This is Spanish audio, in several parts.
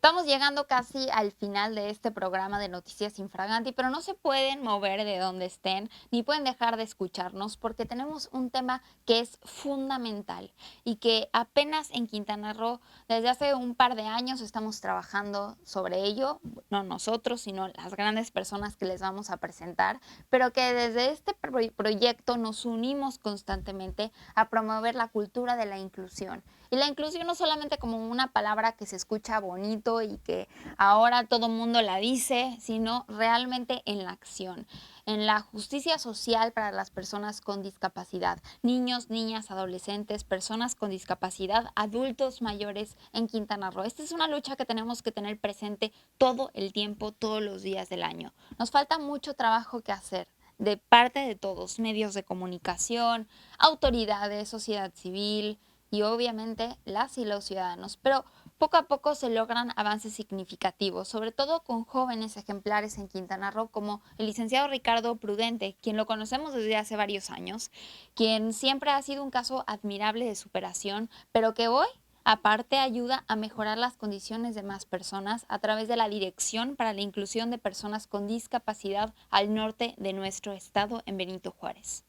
Estamos llegando casi al final de este programa de Noticias Infraganti, pero no se pueden mover de donde estén, ni pueden dejar de escucharnos, porque tenemos un tema que es fundamental y que apenas en Quintana Roo, desde hace un par de años, estamos trabajando sobre ello, no nosotros, sino las grandes personas que les vamos a presentar, pero que desde este proyecto nos unimos constantemente a promover la cultura de la inclusión. Y la inclusión no solamente como una palabra que se escucha bonito y que ahora todo mundo la dice, sino realmente en la acción, en la justicia social para las personas con discapacidad, niños, niñas, adolescentes, personas con discapacidad, adultos mayores en Quintana Roo. Esta es una lucha que tenemos que tener presente todo el tiempo, todos los días del año. Nos falta mucho trabajo que hacer de parte de todos, medios de comunicación, autoridades, sociedad civil, y obviamente las y los ciudadanos, pero poco a poco se logran avances significativos, sobre todo con jóvenes ejemplares en Quintana Roo como el licenciado Ricardo Prudente, quien lo conocemos desde hace varios años, quien siempre ha sido un caso admirable de superación, pero que hoy aparte ayuda a mejorar las condiciones de más personas a través de la Dirección para la Inclusión de Personas con Discapacidad al norte de nuestro estado en Benito Juárez.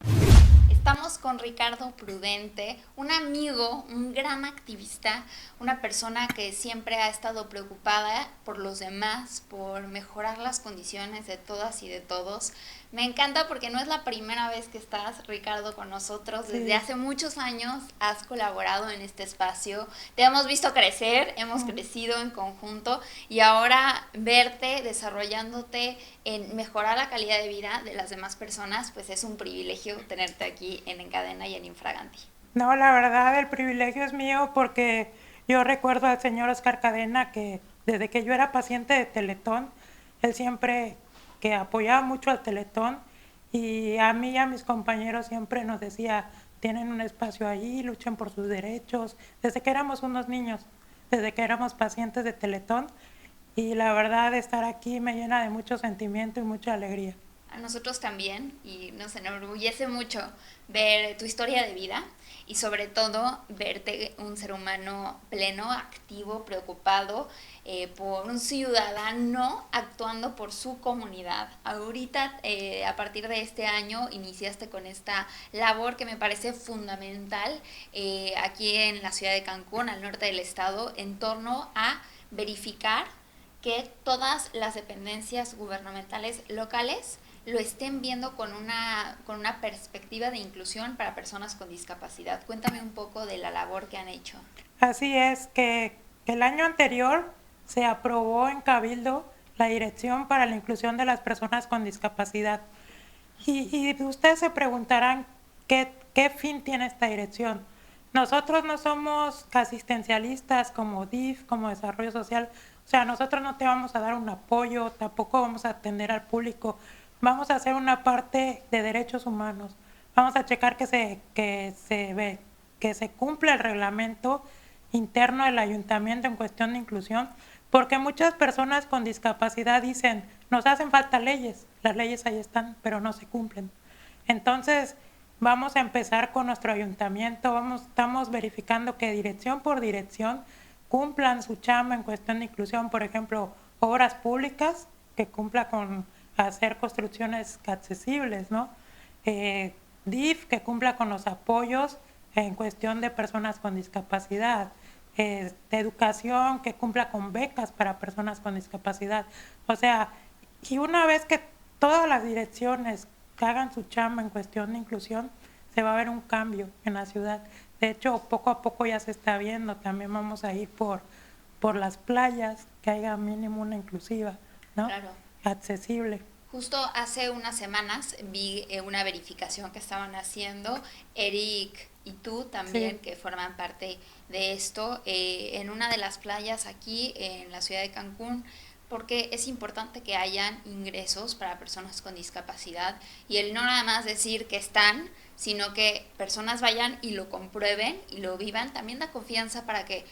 Estamos con Ricardo Prudente, un amigo, un gran activista, una persona que siempre ha estado preocupada por los demás, por mejorar las condiciones de todas y de todos. Me encanta porque no es la primera vez que estás, Ricardo, con nosotros. Desde Sí. hace muchos años has colaborado en este espacio. Te hemos visto crecer, hemos crecido en conjunto y ahora verte desarrollándote en mejorar la calidad de vida de las demás personas, pues es un privilegio tenerte aquí en Encadena y en Infraganti. No, la verdad el privilegio es mío porque yo recuerdo al señor Oscar Cadena que desde que yo era paciente de Teletón, él siempre que apoyaba mucho al Teletón y a mí y a mis compañeros siempre nos decía, tienen un espacio allí, luchen por sus derechos, desde que éramos unos niños, desde que éramos pacientes de Teletón y la verdad estar aquí me llena de mucho sentimiento y mucha alegría. A nosotros también y nos enorgullece mucho ver tu historia de vida y sobre todo verte un ser humano pleno, activo, preocupado por un ciudadano actuando por su comunidad. Ahorita, a partir de este año, iniciaste con esta labor que me parece fundamental aquí en la ciudad de Cancún, al norte del estado, en torno a verificar que todas las dependencias gubernamentales locales lo estén viendo con una perspectiva de inclusión para personas con discapacidad. Cuéntame un poco de la labor que han hecho. Así es que el año anterior se aprobó en Cabildo la Dirección para la Inclusión de las Personas con Discapacidad. Y ustedes se preguntarán qué fin tiene esta dirección. Nosotros no somos asistencialistas como DIF, como Desarrollo Social. O sea, nosotros no te vamos a dar un apoyo, tampoco vamos a atender al público. Vamos a hacer una parte de derechos humanos. Vamos a checar que se cumpla el reglamento interno del ayuntamiento en cuestión de inclusión, porque muchas personas con discapacidad dicen, nos hacen falta leyes, las leyes ahí están, pero no se cumplen. Entonces, vamos a empezar con nuestro ayuntamiento, estamos verificando que dirección por dirección cumplan su chamba en cuestión de inclusión, por ejemplo, obras públicas, que cumpla con hacer construcciones accesibles, ¿no? DIF, que cumpla con los apoyos en cuestión de personas con discapacidad, de educación, que cumpla con becas para personas con discapacidad. O sea, y una vez que todas las direcciones que hagan su chamba en cuestión de inclusión, se va a ver un cambio en la ciudad. De hecho, poco a poco ya se está viendo. También vamos a ir por las playas, que haya mínimo una inclusiva, ¿no? Claro. Accesible. Justo hace unas semanas vi una verificación que estaban haciendo Eric y tú también, Sí. que forman parte de esto, en una de las playas aquí en la ciudad de Cancún, porque es importante que hayan ingresos para personas con discapacidad y el no nada más decir que están, sino que personas vayan y lo comprueben y lo vivan, también da confianza para que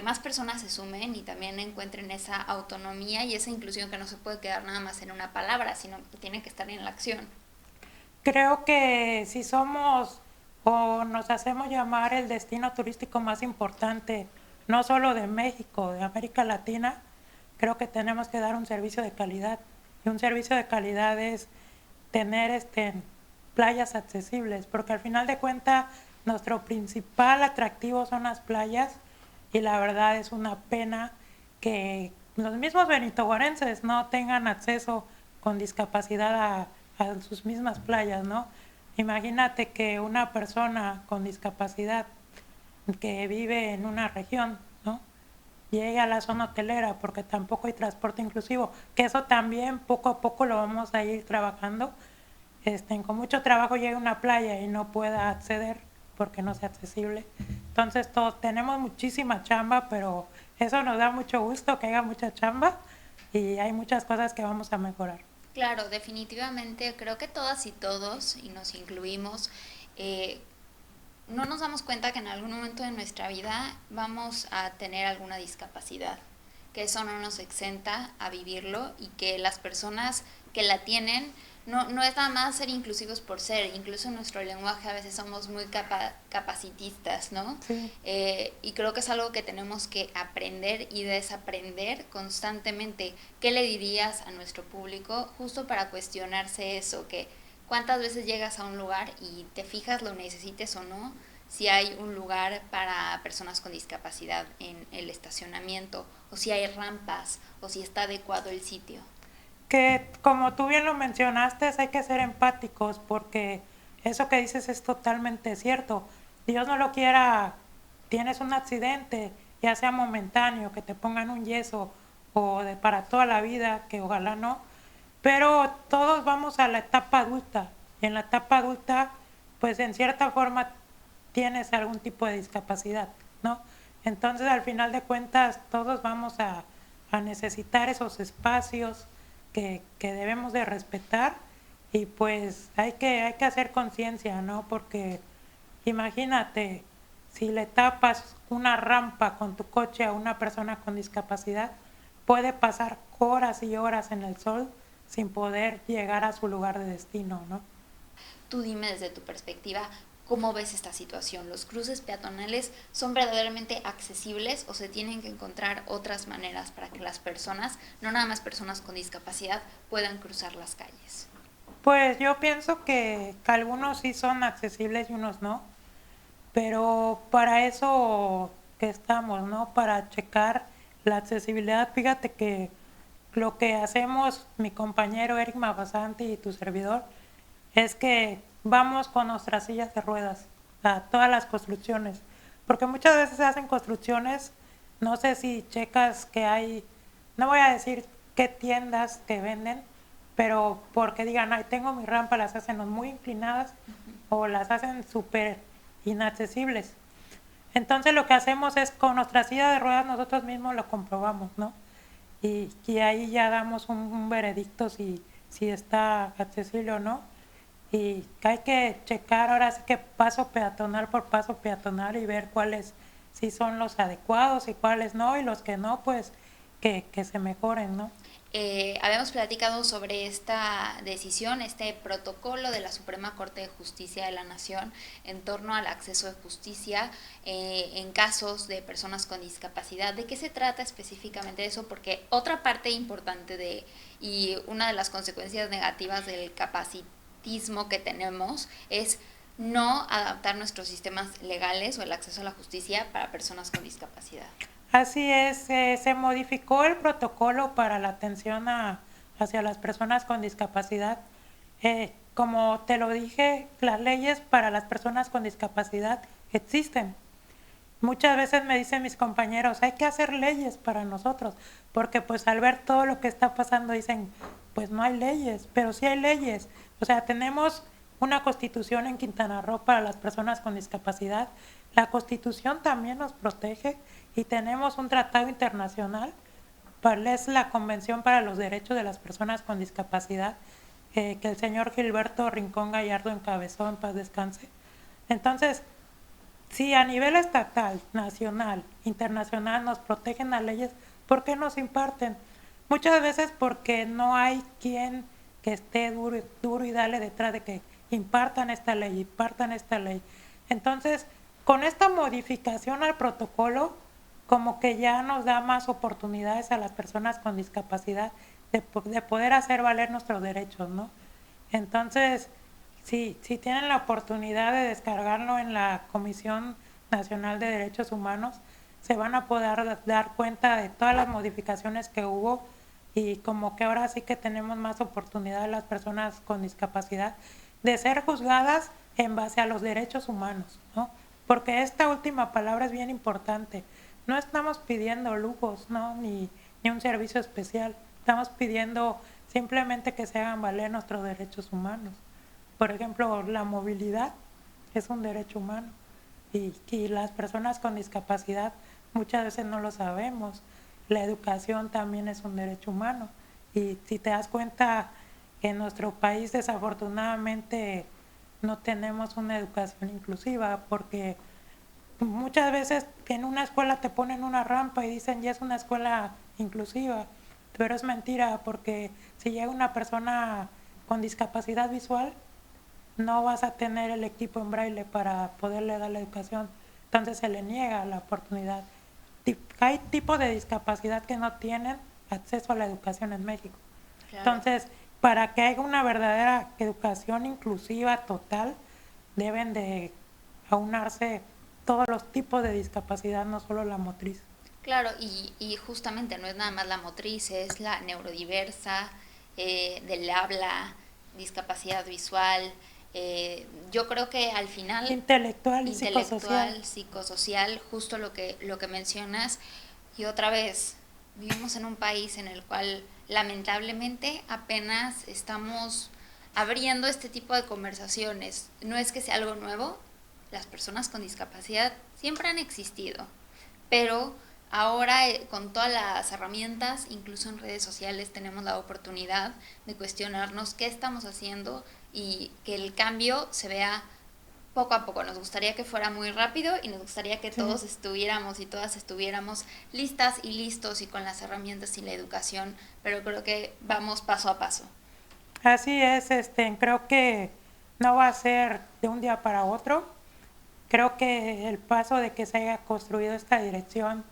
más personas se sumen y también encuentren esa autonomía y esa inclusión que no se puede quedar nada más en una palabra, sino que tiene que estar en la acción. Creo que si somos o nos hacemos llamar el destino turístico más importante no solo de México, de América Latina, creo que tenemos que dar un servicio de calidad. Y un servicio de calidad es tener playas accesibles, porque al final de cuentas nuestro principal atractivo son las playas y la verdad es una pena que los mismos benitojuarenses no tengan acceso con discapacidad a sus mismas playas, ¿no? Imagínate que una persona con discapacidad que vive en una región, ¿no? Llegue a la zona hotelera porque tampoco hay transporte inclusivo, que eso también poco a poco lo vamos a ir trabajando. Con mucho trabajo llega a una playa y no pueda acceder porque no sea accesible. Entonces todos tenemos muchísima chamba, pero eso nos da mucho gusto que haya mucha chamba y hay muchas cosas que vamos a mejorar. Claro, definitivamente creo que todas y todos, y nos incluimos, eh, no nos damos cuenta que en algún momento de nuestra vida vamos a tener alguna discapacidad, que eso no nos exenta a vivirlo y que las personas que la tienen no es nada más ser inclusivos por ser, incluso en nuestro lenguaje a veces somos muy capacitistas, ¿no? Sí. Y creo que es algo que tenemos que aprender y desaprender constantemente. ¿Qué le dirías a nuestro público justo para cuestionarse eso? Que cuántas veces llegas a un lugar y te fijas lo necesites o no, si hay un lugar para personas con discapacidad en el estacionamiento, o si hay rampas, o si está adecuado el sitio. Que como tú bien lo mencionaste, hay que ser empáticos porque eso que dices es totalmente cierto. Dios no lo quiera, tienes un accidente, ya sea momentáneo, que te pongan un yeso o para toda la vida, que ojalá no, pero todos vamos a la etapa adulta y en la etapa adulta pues en cierta forma tienes algún tipo de discapacidad, ¿no? Entonces al final de cuentas todos vamos a necesitar esos espacios que debemos de respetar y pues hay que hacer conciencia, ¿no? Porque imagínate, si le tapas una rampa con tu coche a una persona con discapacidad, puede pasar horas y horas en el sol sin poder llegar a su lugar de destino, ¿no? Tú dime desde tu perspectiva, ¿cómo ves esta situación? ¿Los cruces peatonales son verdaderamente accesibles o se tienen que encontrar otras maneras para que las personas, no nada más personas con discapacidad, puedan cruzar las calles? Pues yo pienso que algunos sí son accesibles y unos no, pero para eso que estamos, ¿no? Para checar la accesibilidad. Fíjate que lo que hacemos mi compañero Eric Mabasante y tu servidor es que vamos con nuestras sillas de ruedas a todas las construcciones, porque muchas veces se hacen construcciones, no sé si checas que hay, no voy a decir qué tiendas que venden, pero porque digan, ay, tengo mi rampa, las hacen muy inclinadas o las hacen súper inaccesibles. Entonces lo que hacemos es con nuestra silla de ruedas nosotros mismos lo comprobamos, ¿no? Y ahí ya damos un veredicto si está accesible o no. Y hay que checar ahora sí que paso peatonal por paso peatonal y ver cuáles sí son los adecuados y cuáles no, y los que no, pues que se mejoren, ¿no? Habíamos platicado sobre esta decisión, este protocolo de la Suprema Corte de Justicia de la Nación en torno al acceso de justicia en casos de personas con discapacidad. ¿De qué se trata específicamente eso? Porque otra parte importante y una de las consecuencias negativas del capacitismo que tenemos es no adaptar nuestros sistemas legales o el acceso a la justicia para personas con discapacidad. Así es, se modificó el protocolo para la atención hacia las personas con discapacidad. Como te lo dije, las leyes para las personas con discapacidad existen. Muchas veces me dicen mis compañeros, hay que hacer leyes para nosotros, porque pues al ver todo lo que está pasando dicen, pues no hay leyes, pero sí hay leyes. O sea, tenemos una constitución en Quintana Roo para las personas con discapacidad. La constitución también nos protege y tenemos un tratado internacional, es la Convención para los Derechos de las Personas con Discapacidad, que el señor Gilberto Rincón Gallardo encabezó, en paz descanse. Entonces, si a nivel estatal, nacional, internacional nos protegen las leyes, ¿por qué nos imparten? Muchas veces porque no hay quien que esté duro y dale detrás de que impartan esta ley, impartan esta ley. Entonces, con esta modificación al protocolo, como que ya nos da más oportunidades a las personas con discapacidad de poder hacer valer nuestros derechos, ¿no? Entonces, si tienen la oportunidad de descargarlo en la Comisión Nacional de Derechos Humanos, se van a poder dar cuenta de todas las modificaciones que hubo y como que ahora sí que tenemos más oportunidad las personas con discapacidad de ser juzgadas en base a los derechos humanos, ¿no? Porque esta última palabra es bien importante. No estamos pidiendo lujos, ¿no? Ni un servicio especial. Estamos pidiendo simplemente que se hagan valer nuestros derechos humanos. Por ejemplo, la movilidad es un derecho humano y las personas con discapacidad muchas veces no lo sabemos. La educación también es un derecho humano y si te das cuenta que en nuestro país desafortunadamente no tenemos una educación inclusiva porque muchas veces en una escuela te ponen una rampa y dicen ya es una escuela inclusiva, pero es mentira porque si llega una persona con discapacidad visual no vas a tener el equipo en braille para poderle dar la educación, entonces se le niega la oportunidad. Hay tipos de discapacidad que no tienen acceso a la educación en México. Claro. Entonces, para que haya una verdadera educación inclusiva total, deben de aunarse todos los tipos de discapacidad, no solo la motriz. Claro, y justamente no es nada más la motriz, es la neurodiversa, del habla, discapacidad visual. Yo creo que al final, Intelectual y psicosocial. intelectual, psicosocial, justo lo que mencionas. Y otra vez, vivimos en un país en el cual lamentablemente apenas estamos abriendo este tipo de conversaciones. No es que sea algo nuevo, las personas con discapacidad siempre han existido, pero ahora con todas las herramientas, incluso en redes sociales, tenemos la oportunidad de cuestionarnos qué estamos haciendo y que el cambio se vea poco a poco. Nos gustaría que fuera muy rápido y nos gustaría que todos estuviéramos y todas estuviéramos listas y listos y con las herramientas y la educación, pero creo que vamos paso a paso. Así es, creo que no va a ser de un día para otro. Creo que el paso de que se haya construido esta dirección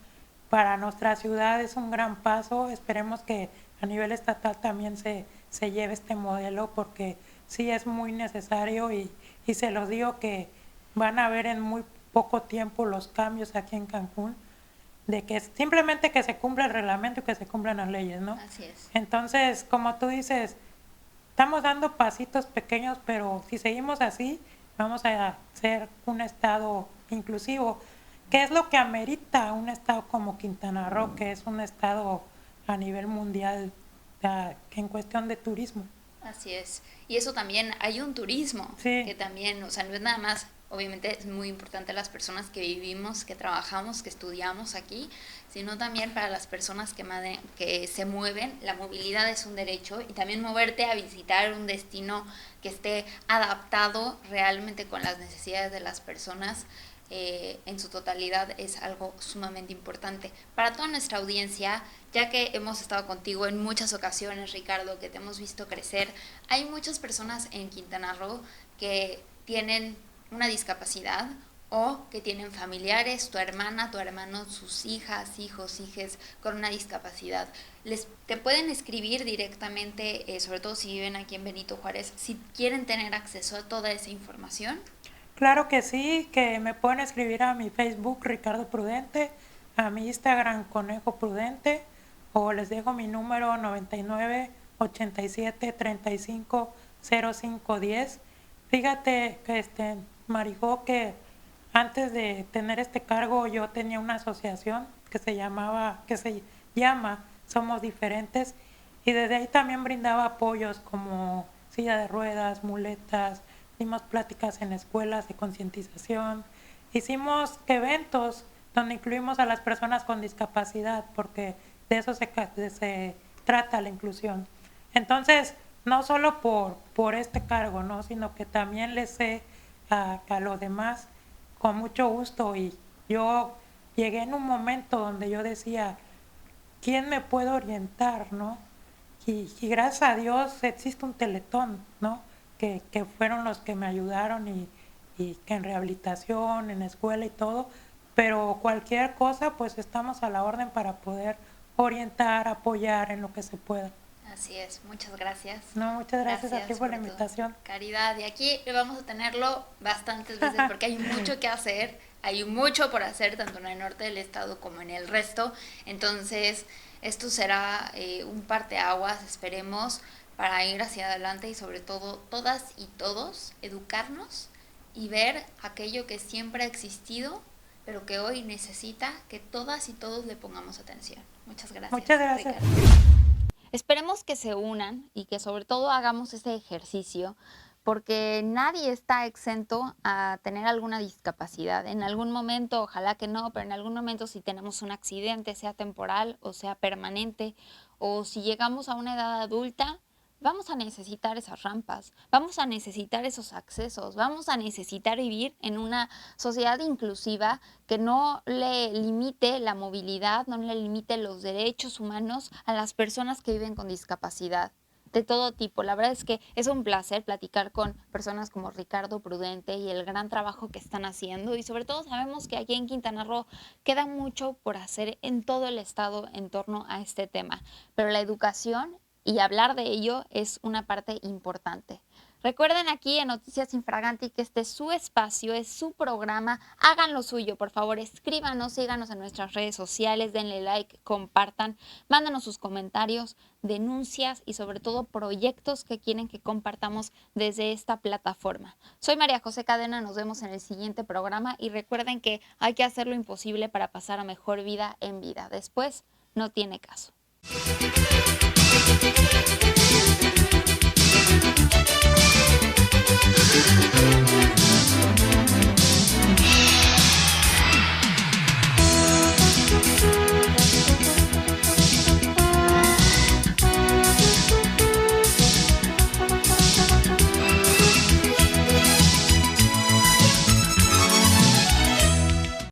para nuestra ciudad es un gran paso. Esperemos que a nivel estatal también se lleve este modelo porque sí es muy necesario y se los digo que van a ver en muy poco tiempo los cambios aquí en Cancún, de que simplemente que se cumpla el reglamento y que se cumplan las leyes, ¿no? Así es. Entonces, como tú dices, estamos dando pasitos pequeños, pero si seguimos así, vamos a ser un estado inclusivo. ¿Qué es lo que amerita un estado como Quintana Roo, que es un estado a nivel mundial en cuestión de turismo? Así es. Y eso también, hay un turismo Sí. que también, o sea, no es nada más, obviamente es muy importante las personas que vivimos, que trabajamos, que estudiamos aquí, sino también para las personas que se mueven. La movilidad es un derecho y también moverte a visitar un destino que esté adaptado realmente con las necesidades de las personas en su totalidad es algo sumamente importante. Para toda nuestra audiencia, ya que hemos estado contigo en muchas ocasiones, Ricardo, que te hemos visto crecer, hay muchas personas en Quintana Roo que tienen una discapacidad o que tienen familiares, tu hermana, tu hermano, sus hijas, hijos, hijes con una discapacidad. Te pueden escribir directamente, sobre todo si viven aquí en Benito Juárez, si quieren tener acceso a toda esa información. Claro que sí, que me pueden escribir a mi Facebook Ricardo Prudente, a mi Instagram Conejo Prudente, o les dejo mi número 99 87 35 05 10. Fíjate que Marijó, que antes de tener este cargo yo tenía una asociación que se llama Somos Diferentes, y desde ahí también brindaba apoyos como silla de ruedas, muletas. Dimos pláticas en escuelas de concientización, hicimos eventos donde incluimos a las personas con discapacidad, porque de eso se trata la inclusión. Entonces, no solo por este cargo, ¿no? Sino que también les sé a los demás con mucho gusto, y yo llegué en un momento donde yo decía, ¿quién me puede orientar, no? Y gracias a Dios existe un Teletón, ¿no? Que fueron los que me ayudaron y que en rehabilitación, en escuela y todo, pero cualquier cosa, pues estamos a la orden para poder orientar, apoyar en lo que se pueda. Así es, muchas gracias. No, muchas gracias a ti por la tu invitación. caridad. Y aquí vamos a tenerlo bastantes veces porque hay mucho que hacer, hay mucho por hacer, tanto en el norte del estado como en el resto. Entonces, esto será un parteaguas, esperemos, para ir hacia adelante y sobre todo todas y todos educarnos y ver aquello que siempre ha existido, pero que hoy necesita que todas y todos le pongamos atención. Muchas gracias. Muchas gracias. Ricardo. Esperemos que se unan y que sobre todo hagamos ese ejercicio, porque nadie está exento a tener alguna discapacidad. En algún momento, ojalá que no, pero en algún momento si tenemos un accidente, sea temporal o sea permanente, o si llegamos a una edad adulta, vamos a necesitar esas rampas, vamos a necesitar esos accesos, vamos a necesitar vivir en una sociedad inclusiva que no le limite la movilidad, no le limite los derechos humanos a las personas que viven con discapacidad de todo tipo. La verdad es que es un placer platicar con personas como Ricardo Prudente y el gran trabajo que están haciendo, y sobre todo sabemos que aquí en Quintana Roo queda mucho por hacer en todo el estado en torno a este tema, pero la educación y hablar de ello es una parte importante. Recuerden aquí en Noticias Infraganti que este es su espacio, es su programa. Hagan lo suyo, por favor, escríbanos, síganos en nuestras redes sociales, denle like, compartan, mándanos sus comentarios, denuncias y sobre todo proyectos que quieren que compartamos desde esta plataforma. Soy María José Cadena, nos vemos en el siguiente programa y recuerden que hay que hacer lo imposible para pasar a mejor vida en vida. Después, no tiene caso. Thank you.